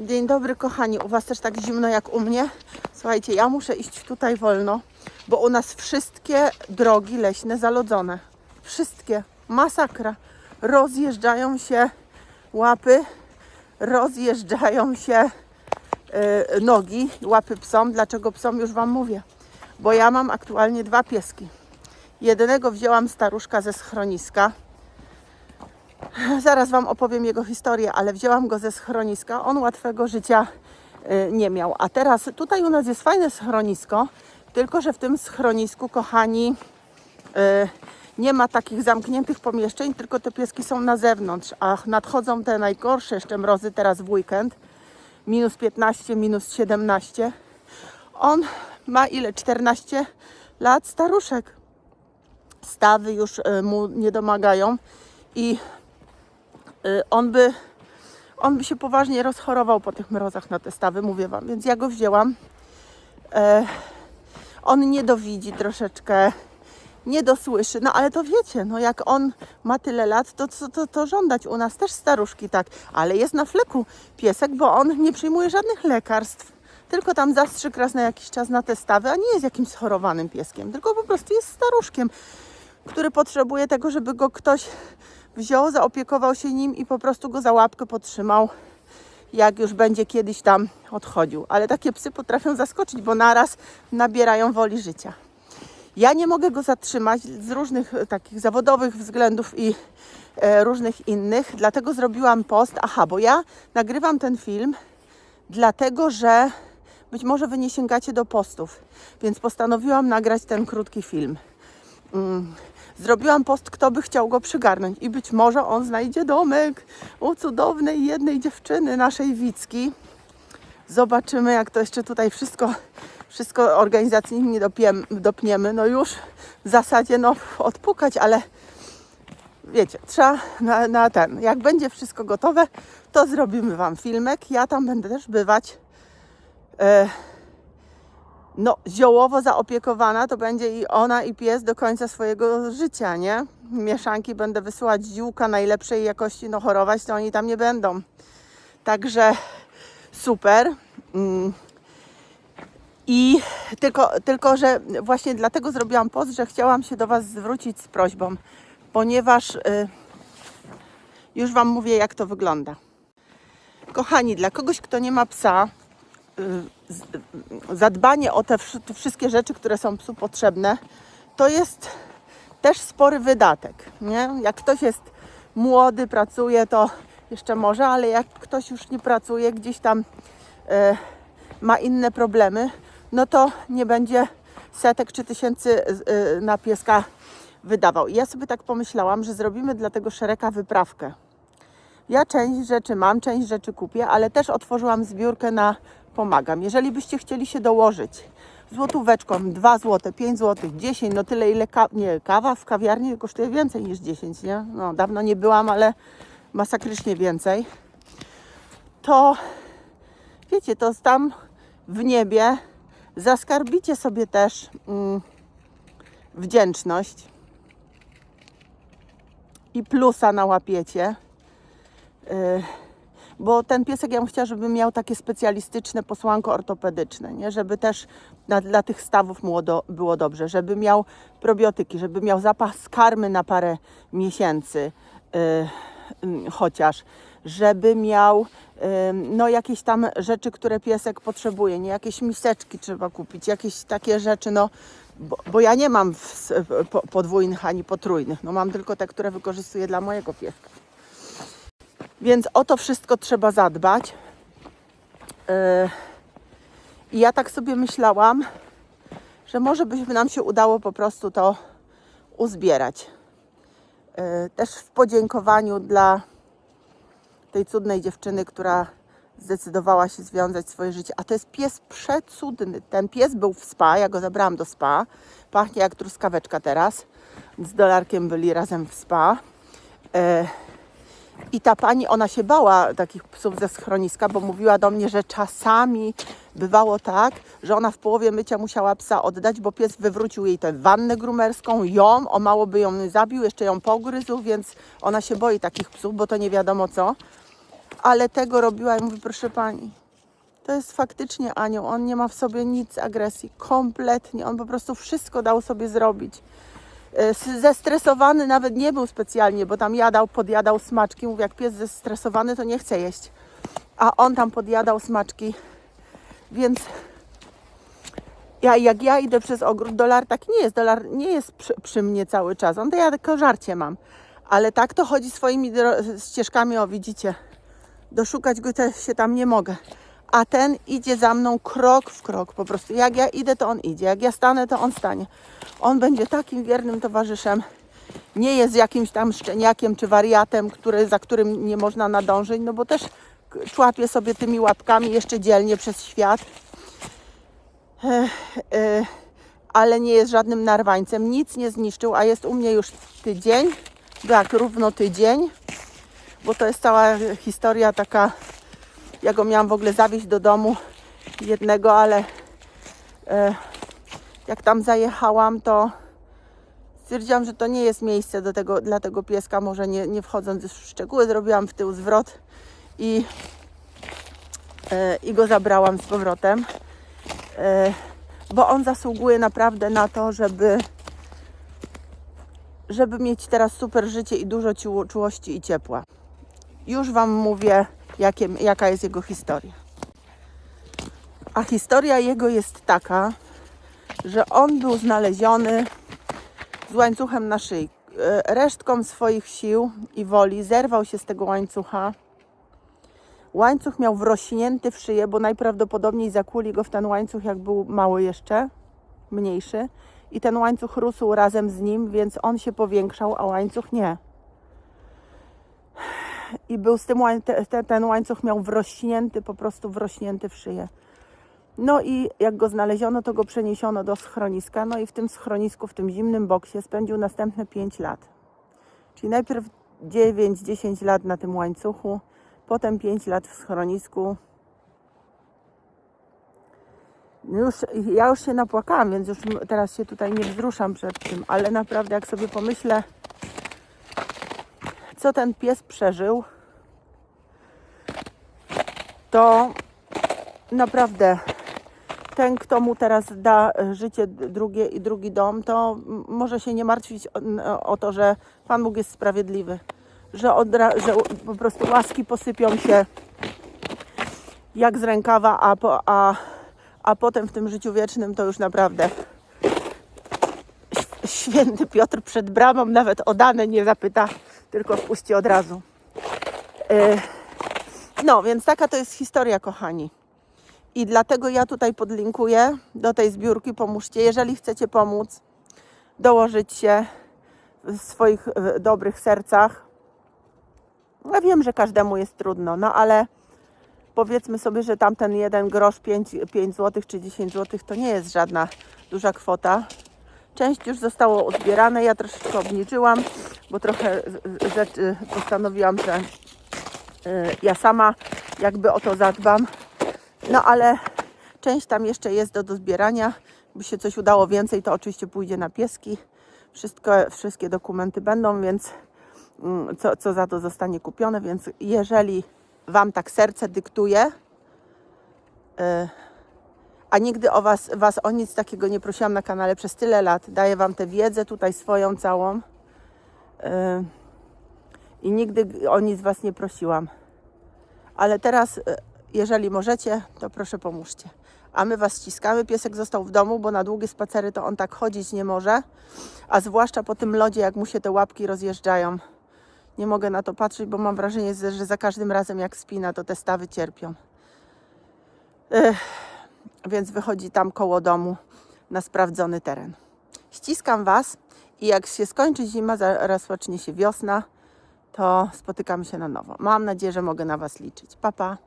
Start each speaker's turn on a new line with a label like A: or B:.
A: Dzień dobry kochani, u Was też tak zimno jak u mnie? Słuchajcie, ja muszę iść tutaj wolno, bo u nas wszystkie drogi leśne zalodzone. Wszystkie. Masakra. Rozjeżdżają się łapy, rozjeżdżają się nogi, łapy psom. Dlaczego psom? Już Wam mówię. Bo ja mam aktualnie 2 pieski. Jednego wzięłam staruszka ze schroniska. Zaraz Wam opowiem jego historię, ale wzięłam go ze schroniska. On łatwego życia nie miał. A teraz tutaj u nas jest fajne schronisko, tylko że w tym schronisku, kochani, nie ma takich zamkniętych pomieszczeń, tylko te pieski są na zewnątrz. A nadchodzą te najgorsze jeszcze mrozy teraz w weekend. Minus 15, minus 17. On ma ile? 14 lat, staruszek. Stawy już mu nie domagają i on by się poważnie rozchorował po tych mrozach na te stawy, mówię Wam. Więc ja go wzięłam. On nie dowidzi troszeczkę, nie dosłyszy. No ale to wiecie, no jak on ma tyle lat, to żądać u nas też staruszki tak. Ale jest na fleku piesek, bo on nie przyjmuje żadnych lekarstw. Tylko tam zastrzyk raz na jakiś czas na te stawy, a nie jest jakimś schorowanym pieskiem. Tylko po prostu jest staruszkiem, który potrzebuje tego, żeby go ktoś wziął, zaopiekował się nim i po prostu go za łapkę podtrzymał, jak już będzie kiedyś tam odchodził. Ale takie psy potrafią zaskoczyć, bo naraz nabierają woli życia. Ja nie mogę go zatrzymać z różnych takich zawodowych względów i różnych innych, dlatego zrobiłam post. Bo ja nagrywam ten film, dlatego że być może Wy nie sięgacie do postów, więc postanowiłam nagrać ten krótki film. Zrobiłam post, kto by chciał go przygarnąć i być może on znajdzie domek u cudownej jednej dziewczyny, naszej Wicki. Zobaczymy, jak to jeszcze tutaj wszystko organizacyjnie dopniemy. No już w zasadzie odpukać, ale wiecie, trzeba jak będzie wszystko gotowe, to zrobimy Wam filmek. Ja tam będę też bywać. Ziołowo zaopiekowana to będzie i ona, i pies do końca swojego życia, nie? Mieszanki będę wysyłać ziółka najlepszej jakości, chorować to oni tam nie będą. Także super. I tylko, że właśnie dlatego zrobiłam post, że chciałam się do Was zwrócić z prośbą, ponieważ już Wam mówię, jak to wygląda. Kochani, dla kogoś, kto nie ma psa, zadbanie o te wszystkie rzeczy, które są psu potrzebne, to jest też spory wydatek, nie? Jak ktoś jest młody, pracuje, to jeszcze może, ale jak ktoś już nie pracuje, gdzieś tam ma inne problemy, no to nie będzie setek czy tysięcy na pieska wydawał. I ja sobie tak pomyślałam, że zrobimy dla tego Szereka wyprawkę. Ja część rzeczy mam, część rzeczy kupię, ale też otworzyłam zbiórkę na Pomagam. Jeżeli byście chcieli się dołożyć złotóweczką, 2 zł, 5 zł, 10, tyle ile kawa w kawiarni kosztuje więcej niż 10, nie? Dawno nie byłam, ale masakrycznie więcej. To wiecie, to tam w niebie zaskarbicie sobie też wdzięczność i plusa nałapiecie. Bo ten piesek, ja bym chciała, żeby miał takie specjalistyczne posłanko ortopedyczne, nie? Żeby też dla tych stawów mu było dobrze, żeby miał probiotyki, żeby miał zapas karmy na parę miesięcy chociaż, żeby miał jakieś tam rzeczy, które piesek potrzebuje, nie? Jakieś miseczki trzeba kupić, jakieś takie rzeczy, bo ja nie mam podwójnych ani potrójnych, mam tylko te, które wykorzystuję dla mojego pieska. Więc o to wszystko trzeba zadbać. I ja tak sobie myślałam, że może by nam się udało po prostu to uzbierać. Też w podziękowaniu dla tej cudnej dziewczyny, która zdecydowała się związać swoje życie. A to jest pies przecudny. Ten pies był w spa, ja go zabrałam do spa. Pachnie jak truskaweczka teraz. Z Dolarkiem byli razem w spa. I ta pani, ona się bała takich psów ze schroniska, bo mówiła do mnie, że czasami bywało tak, że ona w połowie mycia musiała psa oddać, bo pies wywrócił jej tę wannę grumerską, o mało by ją zabił, jeszcze ją pogryzł, więc ona się boi takich psów, bo to nie wiadomo co. ale tego robiła i mówię, proszę pani, to jest faktycznie anioł, on nie ma w sobie nic agresji, kompletnie, on po prostu wszystko dał sobie zrobić. Zestresowany nawet nie był specjalnie, bo tam podjadał smaczki, mówię, jak pies zestresowany to nie chce jeść, a on tam podjadał smaczki, więc jak ja idę przez ogród, dolar nie jest przy mnie cały czas, on to ja tylko żarcie mam, ale tak to chodzi swoimi ścieżkami, o widzicie, doszukać go też się tam nie mogę. A ten idzie za mną krok w krok po prostu. Jak ja idę, to on idzie. Jak ja stanę, to on stanie. On będzie takim wiernym towarzyszem. Nie jest jakimś tam szczeniakiem czy wariatem, za którym nie można nadążyć, no bo też człapie sobie tymi łapkami jeszcze dzielnie przez świat. Ale nie jest żadnym narwańcem. Nic nie zniszczył, a jest u mnie już tydzień. Tak, równo tydzień. Bo to jest cała historia taka. Ja go miałam w ogóle zawieźć do domu jednego, ale jak tam zajechałam, to stwierdziłam, że to nie jest miejsce dla tego pieska, może nie wchodząc w szczegóły, zrobiłam w tył zwrot i go zabrałam z powrotem, bo on zasługuje naprawdę na to, żeby mieć teraz super życie i dużo czułości i ciepła. Już Wam mówię, jaka jest jego historia. A historia jego jest taka, że on był znaleziony z łańcuchem na szyi. Resztką swoich sił i woli zerwał się z tego łańcucha. Łańcuch miał wrośnięty w szyję, bo najprawdopodobniej zakuli go w ten łańcuch, jak był mały jeszcze, mniejszy. I ten łańcuch rósł razem z nim, więc on się powiększał, a łańcuch nie. I był z tym ten łańcuch miał po prostu wrośnięty w szyję. No i jak go znaleziono, to go przeniesiono do schroniska. No i w tym schronisku, w tym zimnym boksie spędził następne 5 lat. Czyli najpierw 9-10 lat na tym łańcuchu, potem 5 lat w schronisku. Ja już się napłakałam, więc już teraz się tutaj nie wzruszam przed tym, ale naprawdę jak sobie pomyślę, co ten pies przeżył, to naprawdę ten, kto mu teraz da życie drugie i drugi dom, to może się nie martwić o to, że Pan Bóg jest sprawiedliwy, że po prostu łaski posypią się jak z rękawa, a potem w tym życiu wiecznym to już naprawdę święty Piotr przed bramą nawet o dane nie zapyta, tylko wpuści od razu. No, więc taka to jest historia, kochani. I dlatego ja tutaj podlinkuję do tej zbiórki. Pomóżcie, jeżeli chcecie pomóc, dołożyć się w swoich dobrych sercach. Ja wiem, że każdemu jest trudno, no ale powiedzmy sobie, że tamten 1 grosz, 5 zł czy 10 zł to nie jest żadna duża kwota. Część już zostało uzbierane, ja troszeczkę obniżyłam, bo trochę rzeczy postanowiłam, że ja sama jakby o to zadbam. No ale część tam jeszcze jest do zbierania. By się coś udało więcej, to oczywiście pójdzie na pieski. Wszystkie dokumenty będą, więc co za to zostanie kupione. Więc jeżeli Wam tak serce dyktuje, a nigdy was o nic takiego nie prosiłam na kanale przez tyle lat, daję Wam tę wiedzę tutaj swoją całą i nigdy o nic Was nie prosiłam. Ale teraz, jeżeli możecie, to proszę pomóżcie. A my Was ściskamy. Piesek został w domu, bo na długie spacery to on tak chodzić nie może. A zwłaszcza po tym lodzie, jak mu się te łapki rozjeżdżają. Nie mogę na to patrzeć, bo mam wrażenie, że za każdym razem jak spina, to te stawy cierpią. Więc wychodzi tam koło domu na sprawdzony teren. Ściskam Was i jak się skończy zima, zaraz zacznie się wiosna, to spotykamy się na nowo. Mam nadzieję, że mogę na Was liczyć. Pa, pa!